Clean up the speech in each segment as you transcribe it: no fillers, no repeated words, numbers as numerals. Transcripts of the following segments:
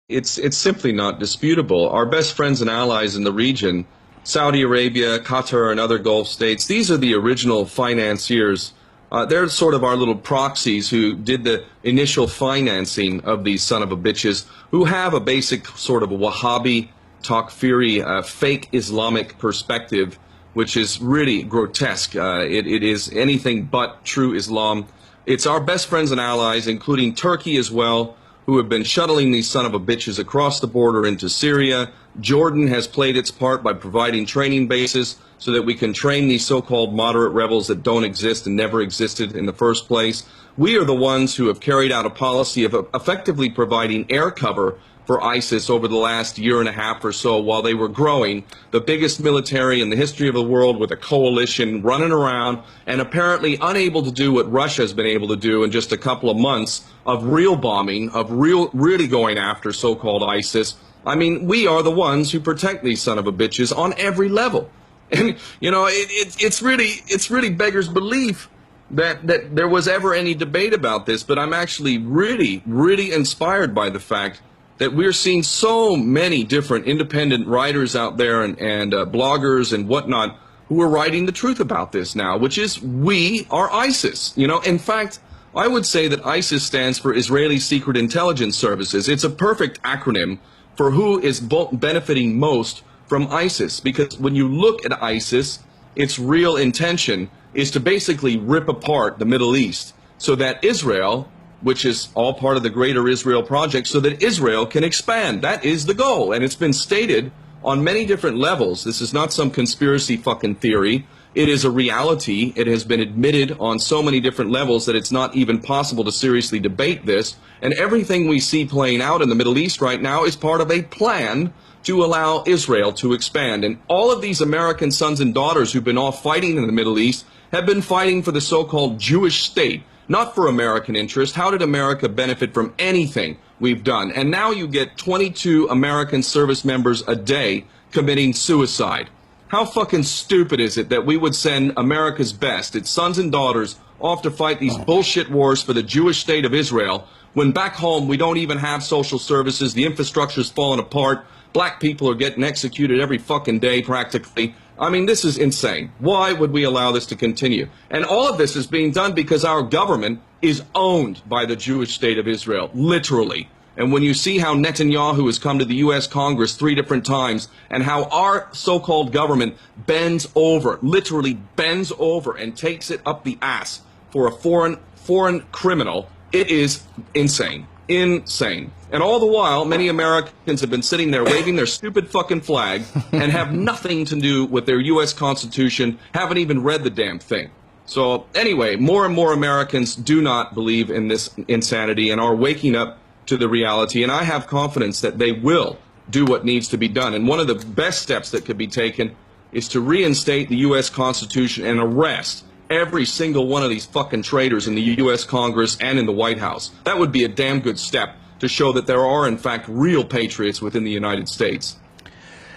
It's simply not disputable. Our best friends and allies in the region, Saudi Arabia, Qatar, and other Gulf states, these are the original financiers. They're sort of our little proxies who did the initial financing of these son of a bitches, who have a basic sort of a Wahhabi, Takfiri, fake Islamic perspective, which is really grotesque. It is anything but true Islam. It's our best friends and allies, including Turkey as well, who have been shuttling these son of a bitches across the border into Syria. Jordan has played its part by providing training bases so that we can train these so-called moderate rebels that don't exist and never existed in the first place. We are the ones who have carried out a policy of effectively providing air cover for ISIS over the last year and a half or so while they were growing, the biggest military in the history of the world with a coalition running around and apparently unable to do what Russia has been able to do in just a couple of months of real bombing, of really going after so-called ISIS. I mean, we are the ones who protect these son of a bitches on every level. And, you know, it's really beggars belief that there was ever any debate about this, but I'm actually really inspired by the fact that we're seeing so many different independent writers out there and bloggers and whatnot who are writing the truth about this now, which is we are ISIS. You know, in fact, I would say that ISIS stands for Israeli Secret Intelligence Services. It's a perfect acronym for who is benefiting most from ISIS, because when you look at ISIS, its real intention is to basically rip apart the Middle East so that Israel, which is all part of the greater Israel project, so that Israel can expand. That is the goal, and it's been stated on many different levels. This is not some conspiracy fucking theory. It is a reality. It has been admitted on so many different levels that it's not even possible to seriously debate this. And everything we see playing out in the Middle East right now is part of a plan to allow Israel to expand. And all of these American sons and daughters who've been off fighting in the Middle East have been fighting for the so-called Jewish state, not for American interest. How did America benefit from anything we've done? And now you get 22 American service members a day committing suicide. How fucking stupid is it that we would send America's best, its sons and daughters, off to fight these bullshit wars for the Jewish state of Israel, when back home we don't even have social services, the infrastructure's falling apart, black people are getting executed every fucking day practically. I mean, this is insane. Why would we allow this to continue? And all of this is being done because our government is owned by the Jewish state of Israel, literally. And when you see how Netanyahu has come to the U.S. Congress 3 different times, and how our so-called government bends over, literally bends over and takes it up the ass for a foreign criminal, it is insane. Insane. And all the while, many Americans have been sitting there waving their stupid fucking flag and have nothing to do with their U.S. Constitution, haven't even read the damn thing. So anyway, more and more Americans do not believe in this insanity and are waking up to the reality, and I have confidence that they will do what needs to be done. And one of the best steps that could be taken is to reinstate the U.S. Constitution and arrest every single one of these fucking traitors in the U.S. Congress and in the White House. That would be a damn good step to show that there are, in fact, real patriots within the United States.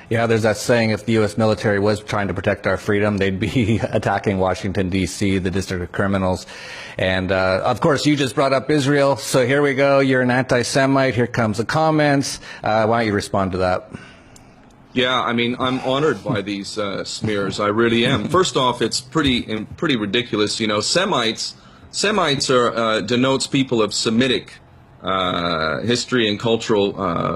Yeah, there's that saying, if the U.S. military was trying to protect our freedom, they'd be attacking Washington, D.C., the District of Criminals. And, of course, you just brought up Israel, so here we go. You're an anti-Semite. Here comes the comments. Why don't you respond to that? Yeah, I mean, I'm honored by these smears. I really am. First off, it's pretty ridiculous. You know, Semites are denotes people of Semitic history and cultural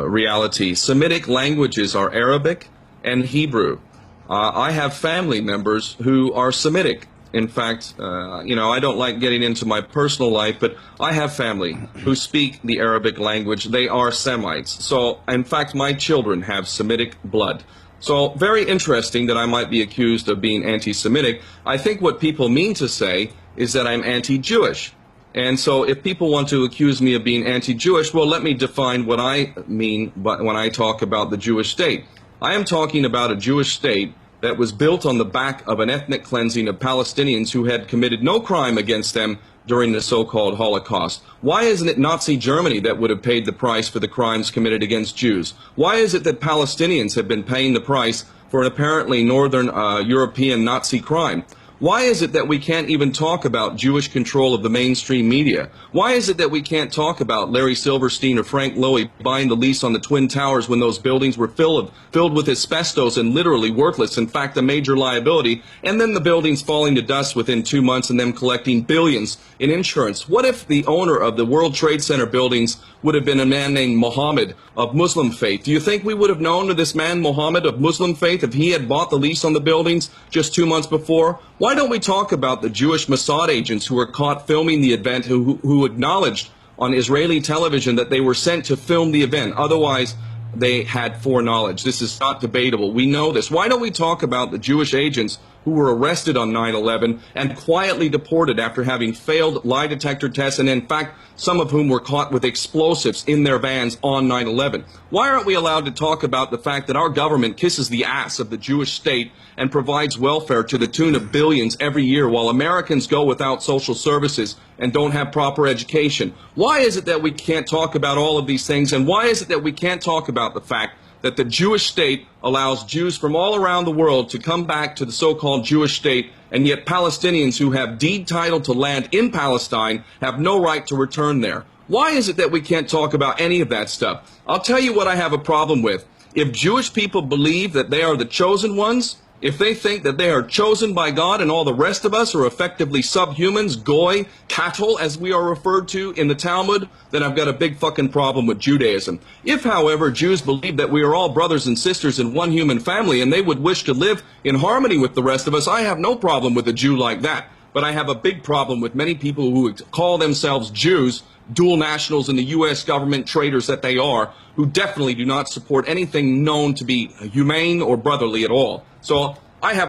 reality. Semitic languages are Arabic and Hebrew. I have family members who are Semitic. In fact, you know, I don't like getting into my personal life, but I have family who speak the Arabic language. They are Semites. So, in fact, my children have Semitic blood. So, very interesting that I might be accused of being anti-Semitic. I think what people mean to say is that I'm anti-Jewish. And so if people want to accuse me of being anti-Jewish, well, let me define what I mean when I talk about the Jewish state. I am talking about a Jewish state that was built on the back of an ethnic cleansing of Palestinians who had committed no crime against them during the so-called Holocaust. Why isn't it Nazi Germany that would have paid the price for the crimes committed against Jews? Why is it that Palestinians have been paying the price for an apparently Northern European Nazi crime? Why is it that we can't even talk about Jewish control of the mainstream media? Why is it that we can't talk about Larry Silverstein or Frank Lowy buying the lease on the Twin Towers when those buildings were filled with asbestos and literally worthless, in fact, a major liability, and then the buildings falling to dust within 2 months and them collecting billions in insurance? What if the owner of the World Trade Center buildings would have been a man named Mohammed of Muslim faith? Do you think we would have known of this man Mohammed of Muslim faith if he had bought the lease on the buildings just 2 months before? Why don't we talk about the Jewish Mossad agents who were caught filming the event, who acknowledged on Israeli television that they were sent to film the event? Otherwise, they had foreknowledge. This is not debatable. We know this. Why don't we talk about the Jewish agents who were arrested on 9/11 and quietly deported after having failed lie detector tests, and in fact, some of whom were caught with explosives in their vans on 9/11? Why aren't we allowed to talk about the fact that our government kisses the ass of the Jewish state and provides welfare to the tune of billions every year while Americans go without social services and don't have proper education? Why is it that we can't talk about all of these things? And why is it that we can't talk about the fact that the Jewish state allows Jews from all around the world to come back to the so-called Jewish state, and yet Palestinians who have deed title to land in Palestine have no right to return there? Why is it that we can't talk about any of that stuff? I'll tell you what I have a problem with. If Jewish people believe that they are the chosen ones, if they think that they are chosen by God and all the rest of us are effectively subhumans, goy, cattle, as we are referred to in the Talmud, then I've got a big fucking problem with Judaism. If, however, Jews believe that we are all brothers and sisters in one human family and they would wish to live in harmony with the rest of us, I have no problem with a Jew like that. But I have a big problem with many people who call themselves Jews, dual nationals in the U.S. government, traitors that they are, who definitely do not support anything known to be humane or brotherly at all. So I have